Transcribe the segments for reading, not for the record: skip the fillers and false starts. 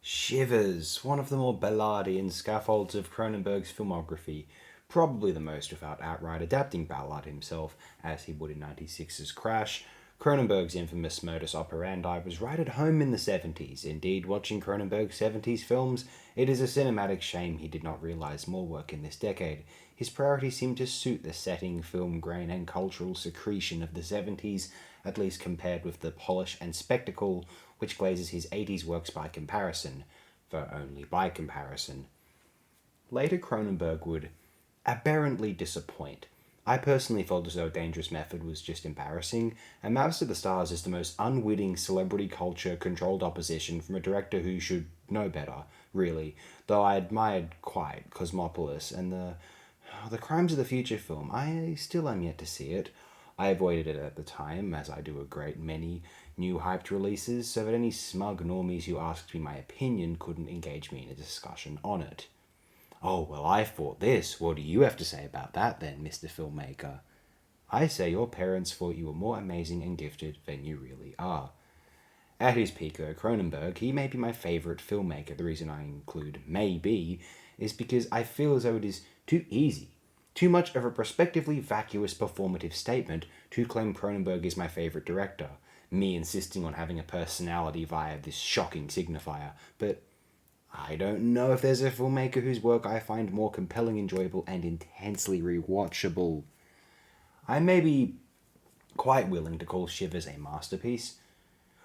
Shivers, one of the more Ballardian scaffolds of Cronenberg's filmography, probably the most without outright adapting Ballard himself, as he would in 96's Crash. Cronenberg's infamous modus operandi was right at home in the 70s. Indeed, watching Cronenberg's 70s films, it is a cinematic shame he did not realize more work in this decade. His priorities seemed to suit the setting, film grain, and cultural secretion of the 70s, at least compared with the polish and spectacle which glazes his 80s works by comparison, though only by comparison. Later, Cronenberg would aberrantly disappoint. I personally felt as though Dangerous Method was just embarrassing, and Maps of the Stars is the most unwitting celebrity culture controlled opposition from a director who should know better, really, though I admired quite Cosmopolis and the Crimes of the Future film. I still am yet to see it. I avoided it at the time, as I do a great many new hyped releases, so that any smug normies who asked me my opinion couldn't engage me in a discussion on it. Oh, well, I thought this. What do you have to say about that then, Mr. Filmmaker? I say your parents thought you were more amazing and gifted than you really are. At his peak, though, Cronenberg, he may be my favourite filmmaker. The reason I include maybe is because I feel as though it is too easy, too much of a prospectively vacuous performative statement to claim Cronenberg is my favourite director, me insisting on having a personality via this shocking signifier. But I don't know if there's a filmmaker whose work I find more compelling, enjoyable, and intensely rewatchable. I may be quite willing to call Shivers a masterpiece.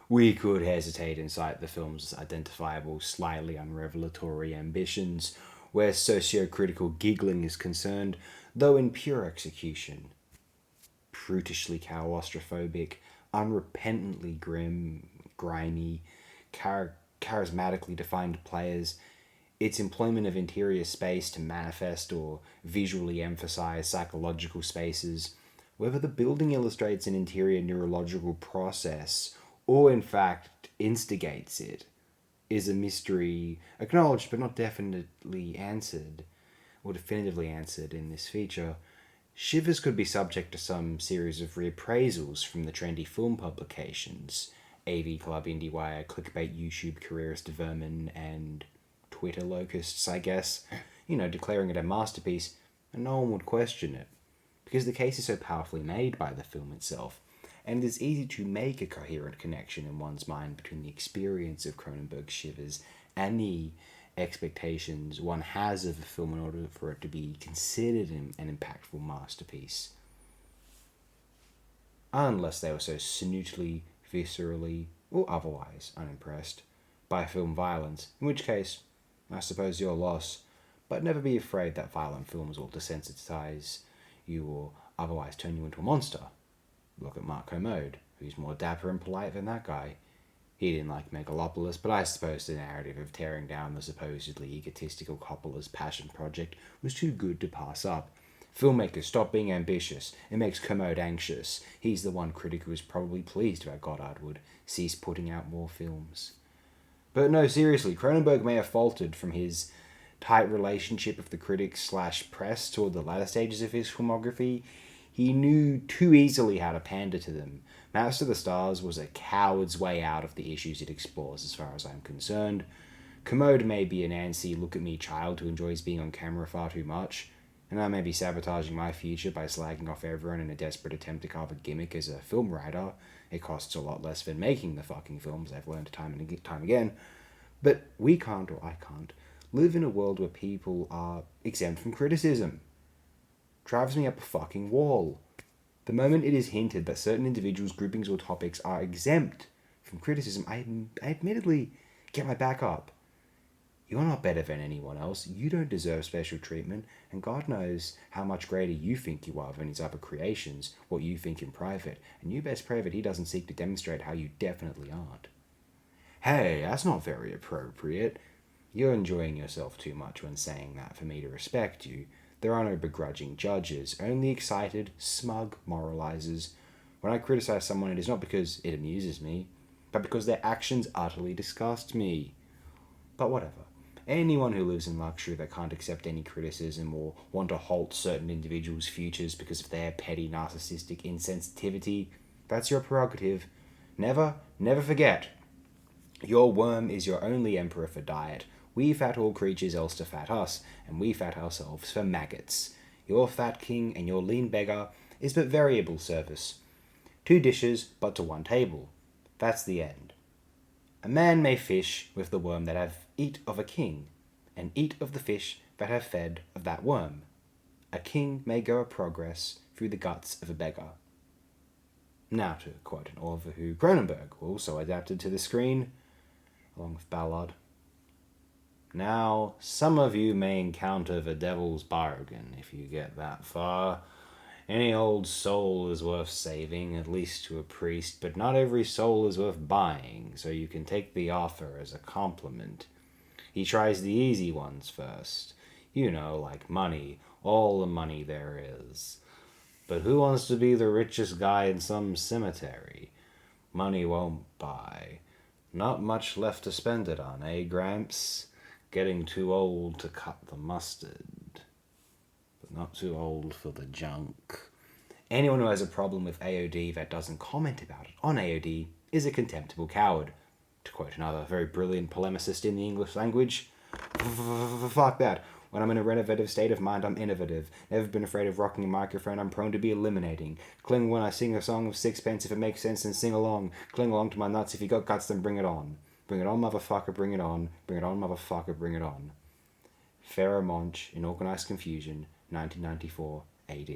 We could hesitate and cite the film's identifiable, slightly unrevelatory ambitions, where socio-critical giggling is concerned, though in pure execution. Prutishly claustrophobic, unrepentantly grim, grimy, charismatically defined players, its employment of interior space to manifest or visually emphasize psychological spaces, whether the building illustrates an interior neurological process or in fact instigates it, is a mystery acknowledged but not definitely answered or definitively answered in this feature. Shivers could be subject to some series of reappraisals from the trendy film publications, AV Club, IndieWire, Clickbait, YouTube, Careerist Vermin, and Twitter locusts, I guess, declaring it a masterpiece, and no one would question it, because the case is so powerfully made by the film itself, and it is easy to make a coherent connection in one's mind between the experience of Cronenberg's Shivers and the expectations one has of a film in order for it to be considered an impactful masterpiece. Unless they were so snootily, viscerally, or otherwise unimpressed by film violence, in which case, I suppose your loss, but never be afraid that violent films will desensitize you or otherwise turn you into a monster. Look at Mark Kermode, who's more dapper and polite than that guy. He didn't like Megalopolis, but I suppose the narrative of tearing down the supposedly egotistical Coppola's passion project was too good to pass up. Filmmakers, stop being ambitious. It makes Kermode anxious. He's the one critic who is probably pleased about Goddard would cease putting out more films. But no, seriously, Cronenberg may have faltered from his tight relationship with the critics slash press toward the latter stages of his filmography. He knew too easily how to pander to them. Maps of the Stars was a coward's way out of the issues it explores, as far as I'm concerned. Kermode may be an antsy look-at-me child who enjoys being on camera far too much, and I may be sabotaging my future by slagging off everyone in a desperate attempt to carve a gimmick as a film writer. It costs a lot less than making the fucking films, I've learned time and time again. But we can't, or I can't, live in a world where people are exempt from criticism. Drives me up a fucking wall. The moment it is hinted that certain individuals, groupings, or topics are exempt from criticism, I admittedly get my back up. You're not better than anyone else. You don't deserve special treatment, and God knows how much greater you think you are than his other creations, what you think in private, and you best pray that he doesn't seek to demonstrate how you definitely aren't. Hey, that's not very appropriate. You're enjoying yourself too much when saying that for me to respect you. There are no begrudging judges, only excited, smug moralizers. When I criticize someone, it is not because it amuses me, but because their actions utterly disgust me. But whatever. Anyone who lives in luxury that can't accept any criticism or want to halt certain individuals' futures because of their petty narcissistic insensitivity, that's your prerogative. Never forget, Your worm is your only emperor for diet. We fat all creatures else to fat us, and we fat ourselves for maggots. Your fat king and your lean beggar is but variable service. 2 dishes, but to 1 table. That's the end. A man may fish with the worm that have eat of a king, and eat of the fish that have fed of that worm. A king may go a progress through the guts of a beggar. Now to quote an author who Cronenberg also adapted to the screen, along with Ballard. Now, some of you may encounter the devil's bargain if you get that far. Any old soul is worth saving, at least to a priest, but not every soul is worth buying, so you can take the offer as a compliment. He tries the easy ones first. You know, like money, all the money there is. But who wants to be the richest guy in some cemetery? Money won't buy. Not much left to spend it on, eh, Gramps? Getting too old to cut the mustard. But not too old for the junk. Anyone who has a problem with AOD that doesn't comment about it on AOD is a contemptible coward. To quote another very brilliant polemicist in the English language, fuck that. When I'm in a renovative state of mind, I'm innovative. Never been afraid of rocking a microphone, I'm prone to be eliminating. Cling when I sing a song of sixpence if it makes sense, and sing along. Cling along to my nuts, if you got guts, then bring it on. Bring it on, motherfucker, bring it on. Bring it on, motherfucker, bring it on. Pharaoh Monch in Organized Confusion, 1994 AD.